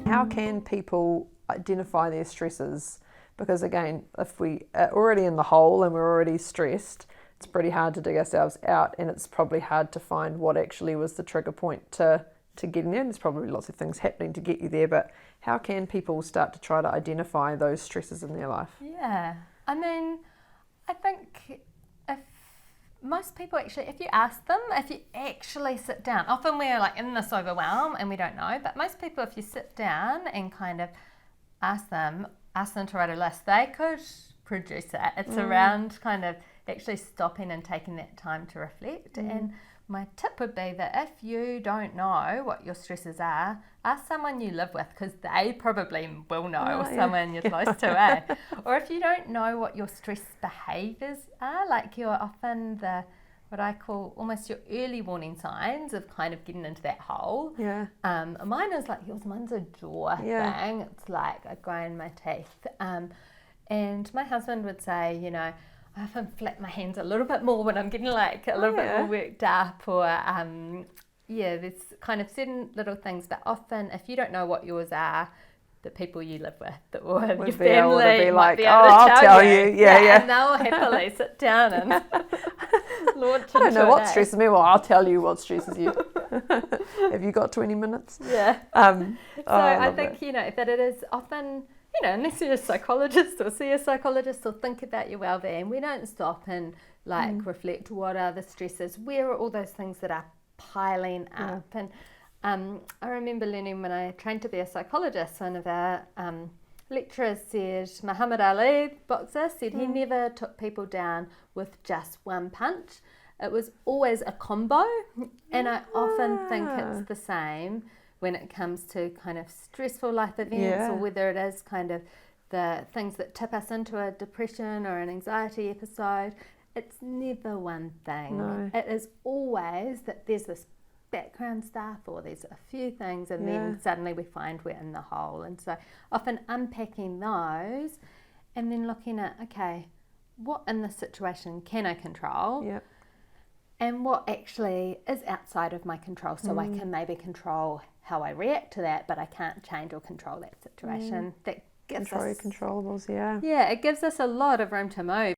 how can people identify their stresses? Because again, if we are already in the hole and we're already stressed, it's pretty hard to dig ourselves out, and it's probably hard to find what actually was the trigger point to getting there. And there's probably lots of things happening to get you there, but how can people start to try to identify those stresses in their life? Yeah, I mean, I think if most people actually, if you ask them, if you actually sit down, often we're like in this overwhelm and we don't know, but most people, if you sit down and kind of ask them to write a list, they could produce it. It's around kind of actually stopping and taking that time to reflect. And my tip would be that if you don't know what your stresses are, ask someone you live with, because they probably will know, or someone you're close to. Or if you don't know what your stress behaviours are, like you're often what I call almost your early warning signs of kind of getting into that hole. Yeah. Mine is like yours. Mine's a jaw thing. It's like I grind my teeth. And my husband would say, you know, I often flap my hands a little bit more when I'm getting like a little bit more worked up, or there's kind of certain little things. But often, if you don't know what yours are, the people you live with or your family might be able to tell you. Yeah. And they'll happily sit down and launch into I don't know what it. stresses me. Well, I'll tell you what stresses you. Have you got 20 minutes? Yeah. So I think, you know, that it is often, you know, unless you're a psychologist or see a psychologist or think about your well-being, we don't stop and like reflect what are the stresses, where are all those things that are piling up. And I remember learning when I trained to be a psychologist, one of our lecturers said, Muhammud Ali, boxer, said he never took people down with just one punch. It was always a combo. And I often think it's the same when it comes to kind of stressful life events, or whether it is kind of the things that tip us into a depression or an anxiety episode. It's never one thing. No. It is always that there's this background stuff, or there's a few things, and then suddenly we find we're in the hole. And so often unpacking those and then looking at, okay, what in this situation can I control? Yep. And what actually is outside of my control, so I can maybe control how I react to that, but I can't change or control that situation. That gives Control your us, controllables, yeah. Yeah, it gives us a lot of room to move.